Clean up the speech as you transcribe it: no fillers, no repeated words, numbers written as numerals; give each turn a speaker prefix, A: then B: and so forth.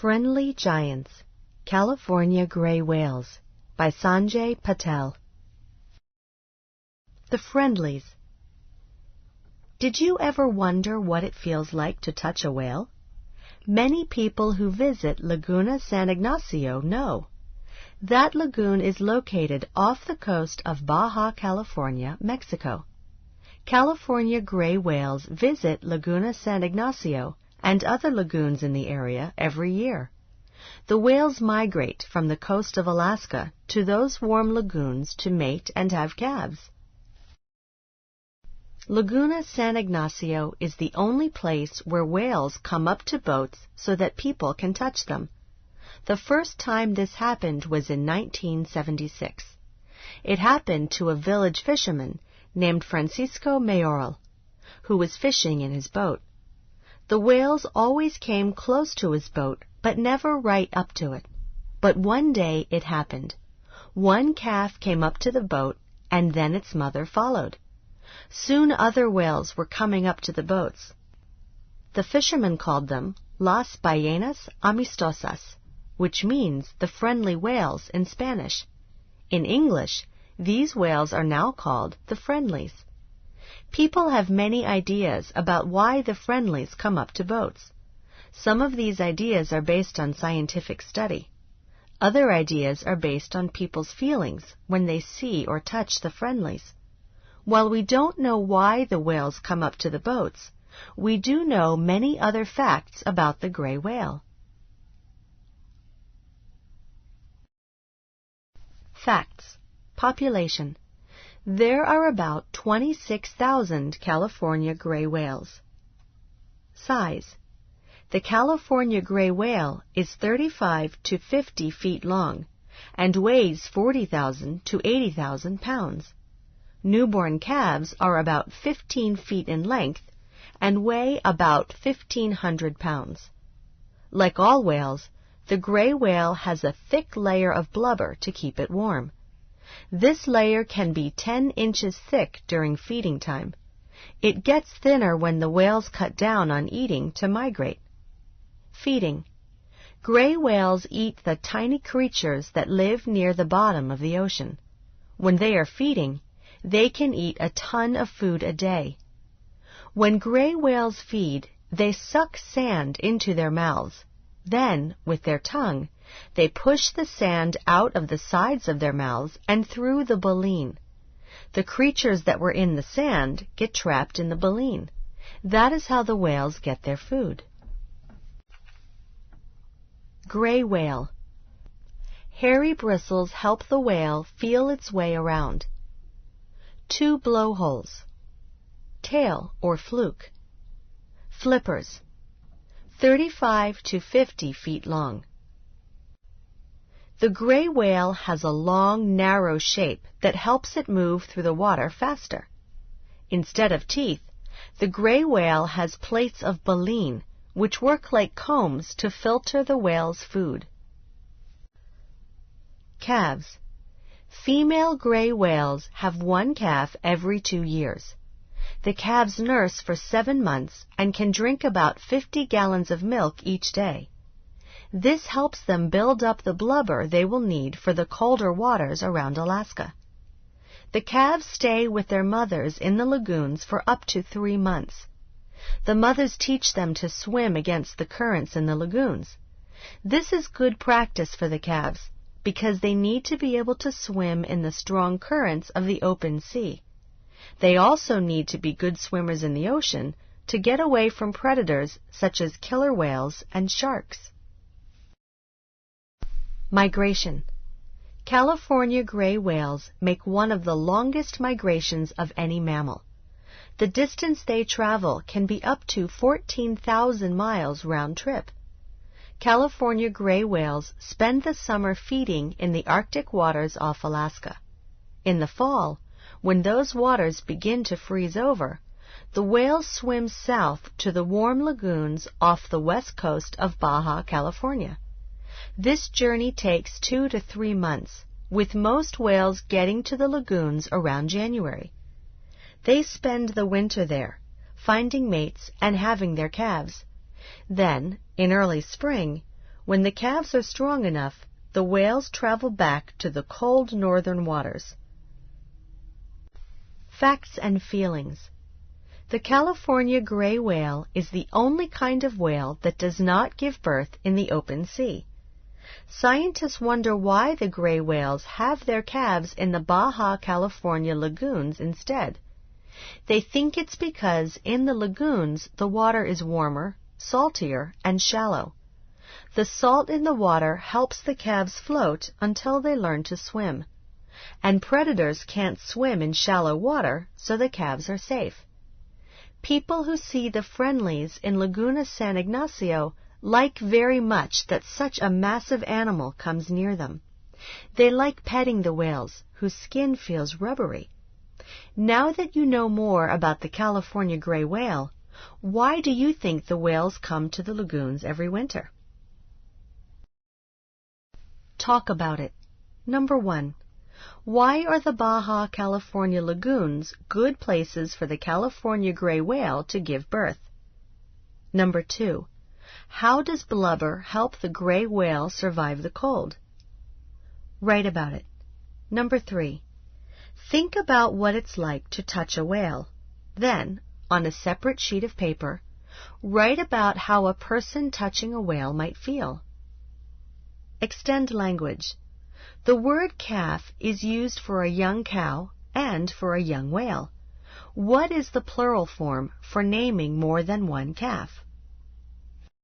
A: Friendly Giants, California Gray Whales by Sanjay Patel. The Friendlies. Did you ever wonder what it feels like to touch a whale? Many people who visit Laguna San Ignacio know. That lagoon is located off the coast of Baja California, Mexico. California gray whales visit Laguna San Ignacio and other lagoons in the area every year. The whales migrate from the coast of Alaska to those warm lagoons to mate and have calves. Laguna San Ignacio is the only place where whales come up to boats so that people can touch them. The first time this happened was in 1976. It happened to a village fisherman named Francisco Mayoral, who was fishing in his boat. The whales always came close to his boat, but never right up to it. But one day it happened. One calf came up to the boat, and then its mother followed. Soon other whales were coming up to the boats. The fisherman called them Las Ballenas Amistosas, which means the friendly whales in Spanish. In English, these whales are now called the Friendlies. People have many ideas about why the Friendlies come up to boats. Some of these ideas are based on scientific study. Other ideas are based on people's feelings when they see or touch the Friendlies. While we don't know why the whales come up to the boats, we do know many other facts about the gray whale. Facts. Population. There are about 26,000 California gray whales. Size. The California gray whale is 35 to 50 feet long and weighs 40,000 to 80,000 pounds. Newborn calves are about 15 feet in length and weigh about 1,500 pounds. Like all whales, the gray whale has a thick layer of blubber to keep it warm. This layer can be 10 inches thick during feeding time. It gets thinner when the whales cut down on eating to migrate. Feeding. Gray whales eat the tiny creatures that live near the bottom of the ocean. When they are feeding, they can eat a ton of food a day. When gray whales feed, they suck sand into their mouths. Then, with their tongue, they push the sand out of the sides of their mouths and through the baleen. The creatures that were in the sand get trapped in the baleen. That is how the whales get their food. Gray whale. Hairy bristles help the whale feel its way around. 2 blowholes. Tail or fluke. Flippers. 35 to 50 feet long. The gray whale has a long, narrow shape that helps it move through the water faster. Instead of teeth, the gray whale has plates of baleen, which work like combs to filter the whale's food. Calves. Female gray whales have one calf every 2 years. The calves nurse for 7 months and can drink about 50 gallons of milk each day. This helps them build up the blubber they will need for the colder waters around Alaska. The calves stay with their mothers in the lagoons for up to 3 months. The mothers teach them to swim against the currents in the lagoons. This is good practice for the calves because they need to be able to swim in the strong currents of the open sea. They also need to be good swimmers in the ocean to get away from predators such as killer whales and sharks. Migration. California gray whales make one of the longest migrations of any mammal. The distance they travel can be up to 14,000 miles round trip. California gray whales spend the summer feeding in the Arctic waters off Alaska. In the fall, when those waters begin to freeze over, the whales swim south to the warm lagoons off the west coast of Baja California. This journey takes 2 to 3 months, with most whales getting to the lagoons around January. They spend the winter there, finding mates and having their calves. Then, in early spring, When the calves are strong enough, the whales travel back to the cold northern waters. Facts and feelings. The California gray whale is the only kind of whale that does not give birth in the open sea. Scientists wonder why the gray whales have their calves in the Baja California lagoons instead. They think it's because in the lagoons the water is warmer, saltier, and shallow. The salt in the water helps the calves float until they learn to swim. And predators can't swim in shallow water, so the calves are safe. People who see the friendlies in Laguna San Ignacio like very much that such a massive animal comes near them. They like petting the whales, whose skin feels rubbery. Now that you know more about the California gray whale, why do you think the whales come to the lagoons every winter? Talk about it. Number 1. Why are the Baja California lagoons good places for the California gray whale to give birth? Number 2. How does blubber help the gray whale survive the cold? Write about it. Number 3. Think about what it's like to touch a whale. Then, on a separate sheet of paper, write about how a person touching a whale might feel. Extend language. The word calf is used for a young cow and for a young whale. What is the plural form for naming more than one calf?